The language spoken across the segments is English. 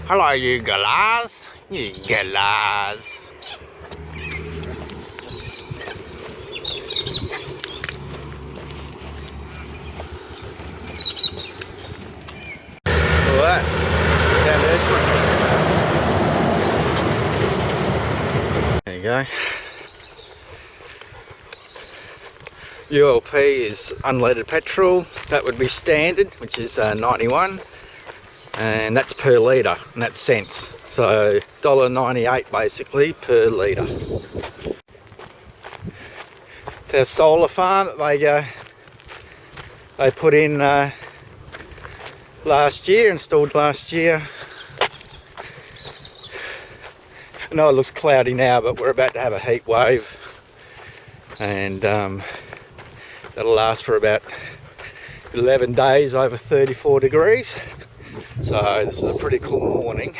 Hello, you galahs. You galahs. All right. Down there you go. ULP is unleaded petrol. That would be standard, which is 91. And that's per litre, and that's cents. So $1.98 basically per litre. It's our solar farm that they put in last year, installed last year. I know it looks cloudy now, but we're about to have a heat wave, and that'll last for about 11 days over 34 degrees. So this is a pretty cool morning,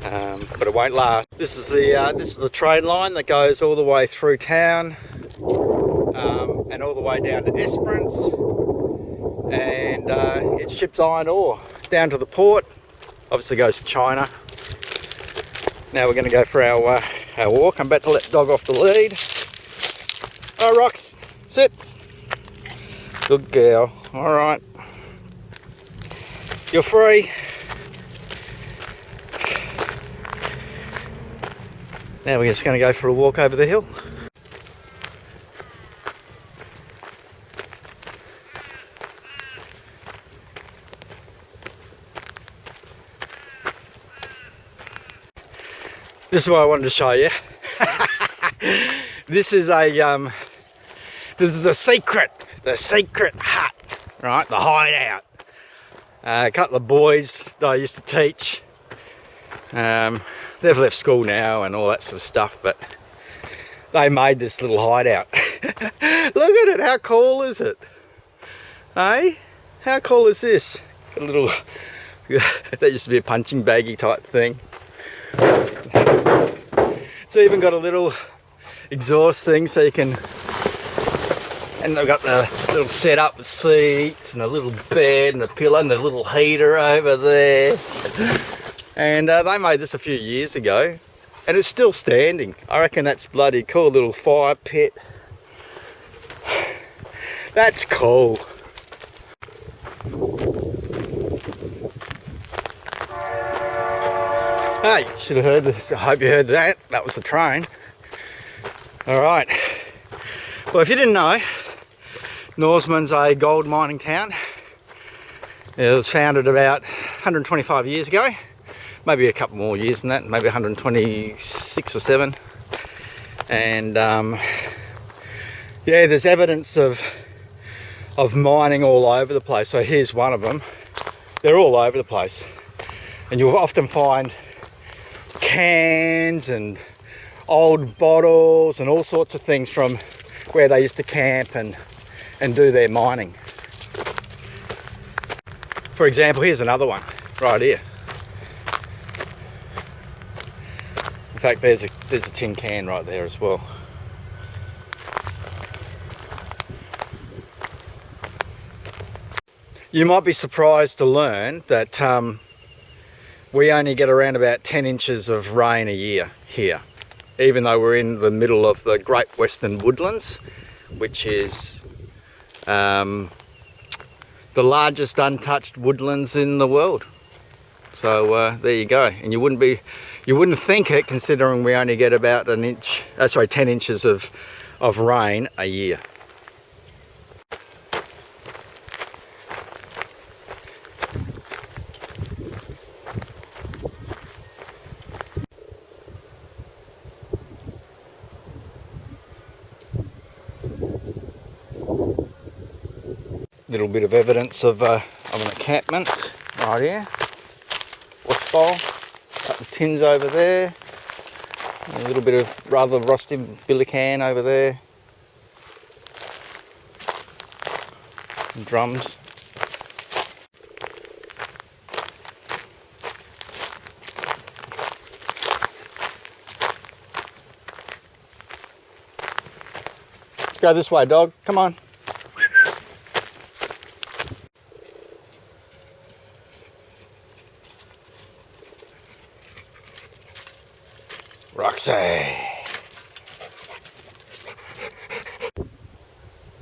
but it won't last. This is the train line that goes all the way through town and all the way down to Esperance, and it ships iron ore down to the port. Obviously goes to China. Now we're going to go for our walk. I'm about to let the dog off the lead. Oh, Rox, sit. Good girl. All right. You're free. Now we're just going to go for a walk over the hill. This is what I wanted to show you. This is a secret, the secret hut, right? The hideout. A couple of boys that I used to teach, they've left school now and all that sort of stuff, but they made this little hideout. Look at it, how cool is it? Hey, how cool is this? A little, that used to be a punching baggy type thing. It's even got a little exhaust thing so you can, and they've got the little setup with seats and a little bed and a pillow and the little heater over there. And they made this a few years ago and it's still standing. I reckon that's bloody cool. Little fire pit. That's cool. Hey, should have heard this. I hope you heard that. That was the train. All right. Well, if you didn't know, Norseman's a gold mining town. It was founded about 125 years ago, maybe a couple more years than that, maybe 126 or 7. And yeah, there's evidence of mining all over the place. So here's one of them. They're all over the place, and you'll often find cans and old bottles and all sorts of things from where they used to camp and do their mining. For example, here's another one right here. In fact, there's a tin can right there as well. You might be surprised to learn that we only get around about 10 inches of rain a year here, even though we're in the middle of the Great Western Woodlands, which is the largest untouched woodlands in the world. So there you go. And you wouldn't think it, considering we only get about 10 inches of rain a year. Little bit of evidence of an encampment right here. Wash bowl, couple of tins over there, a little bit of rather rusty billy can over there, and drums. Let's go this way, dog. Come on. Roxy.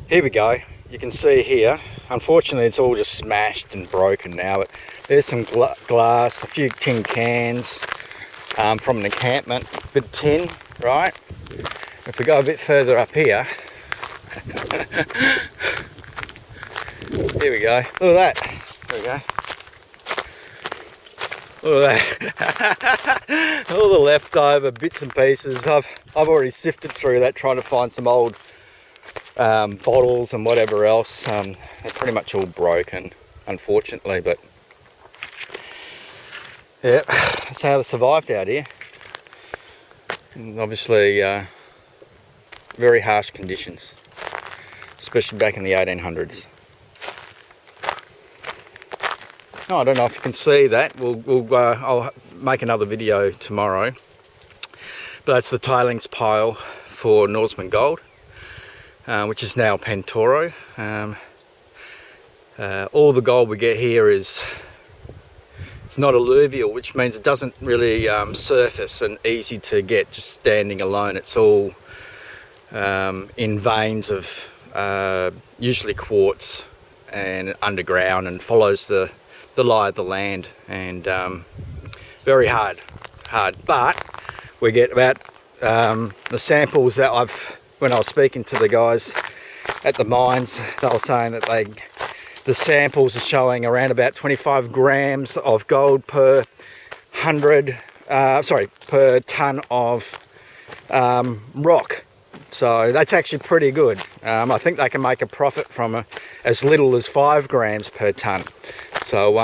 Here we go. You can see here, unfortunately it's all just smashed and broken now, but there's some glass, a few tin cans from an encampment, bit of tin, right? If we go a bit further up here, here we go, look at that, there we go. Look at that. All the leftover bits and pieces. I've already sifted through that trying to find some old bottles and whatever else. They're pretty much all broken, unfortunately, but yeah, that's how they survived out here. And obviously very harsh conditions, especially back in the 1800s. Oh, I don't know if you can see that. I'll make another video tomorrow. But that's the tailings pile for Norseman Gold, which is now Pentoro. All the gold we get here it's not alluvial, which means it doesn't really surface and easy to get just standing alone. It's all in veins of usually quartz and underground, and follows the lie of the land, and very hard, but we get about the samples that when I was speaking to the guys at the mines, they were saying that the samples are showing around about 25 grams of gold per per ton of rock. So that's actually pretty good. I think they can make a profit from as little as 5 grams per ton. So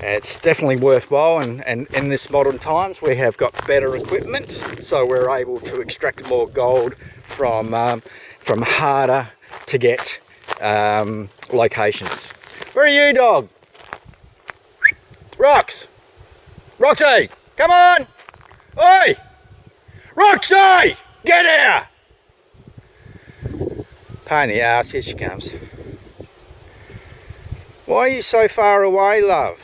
it's definitely worthwhile, and in this modern times we have got better equipment, so we're able to extract more gold from harder to get locations. Where are you, dog? Roxy, come on! Oi! Roxy! Get here! Pain in the ass, here she comes. Why are you so far away, love?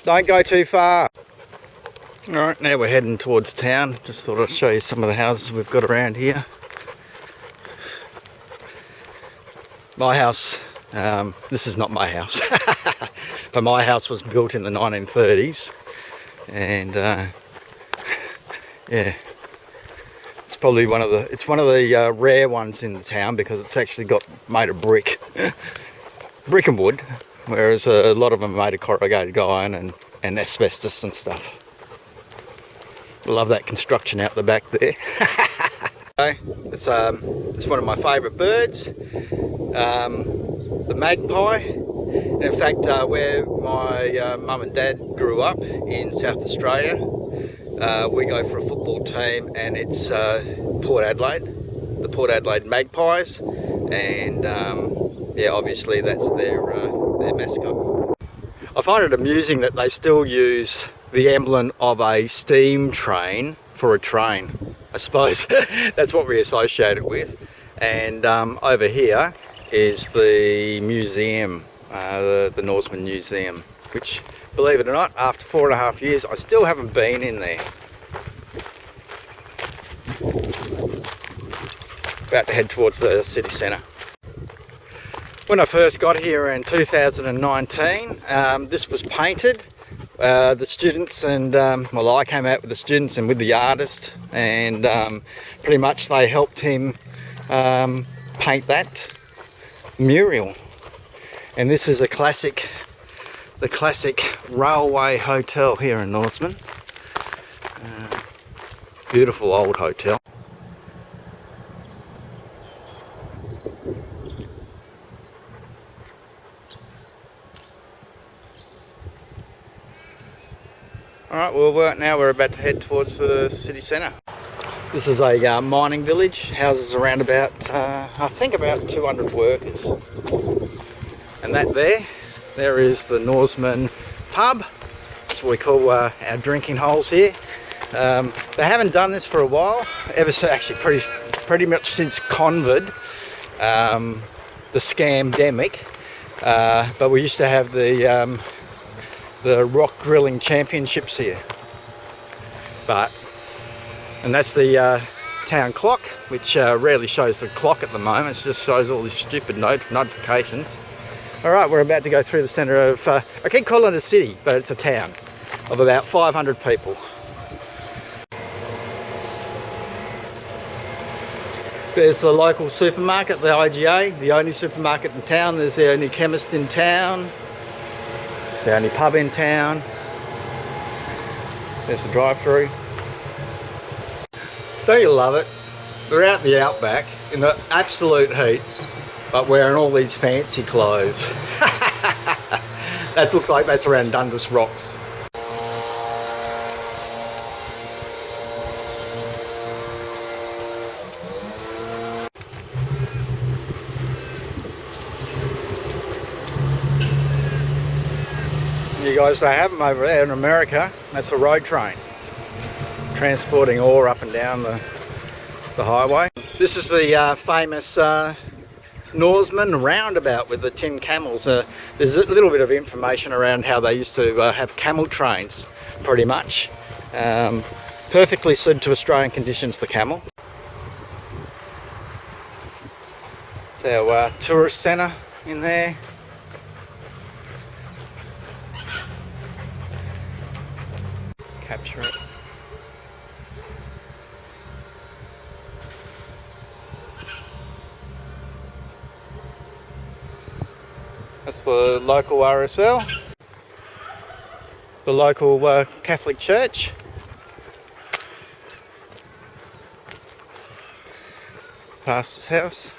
Don't go too far. Alright, now we're heading towards town. Just thought I'd show you some of the houses we've got around here. My house, this is not my house, but my house was built in the 1930s, and yeah, it's probably one of the rare ones in the town, because it's actually made of brick and wood, whereas a lot of them are made of corrugated iron and asbestos and stuff. Love that construction out the back there. It's one of my favourite birds, the magpie. In fact, where my mum and dad grew up in South Australia, we go for a football team, and it's Port Adelaide, the Port Adelaide Magpies, and yeah, obviously that's their mascot. I find it amusing that they still use the emblem of a steam train for a train. I suppose that's what we associate it with. And over here is the museum, the Norseman Museum, which, believe it or not, after 4.5 years, I still haven't been in there. About to head towards the city centre. When I first got here in 2019, this was painted. The students and, well, I came out with the students and with the artist, and pretty much they helped him paint that mural. And this is the classic railway hotel here in Norseman. Beautiful old hotel. Alright, well, now we're about to head towards the city centre. This is a mining village, houses around about, I think about 200 workers. And that there is the Norseman pub. That's what we call our drinking holes here. They haven't done this for a while, actually pretty much since COVID, the scamdemic. But we used to have the rock grilling championships here. And that's the town clock, which rarely shows the clock at the moment. It just shows all these stupid notifications. All right, we're about to go through the centre of, I keep calling it a city, but it's a town of about 500 people. There's the local supermarket, the IGA, the only supermarket in town. There's the only chemist in town. It's the only pub in town. There's the drive-through. Don't you love it? They're out in the outback in the absolute heat, but wearing all these fancy clothes. That looks like that's around Dundas Rocks. You guys don't have them over there in America. That's a road train transporting ore up and down the highway. This is the famous Norseman roundabout with the tin camels. There's a little bit of information around how they used to have camel trains, pretty much. Perfectly suited to Australian conditions, the camel. It's our tourist centre in there. Capture it. That's the local RSL, the local Catholic church. Pastor's house.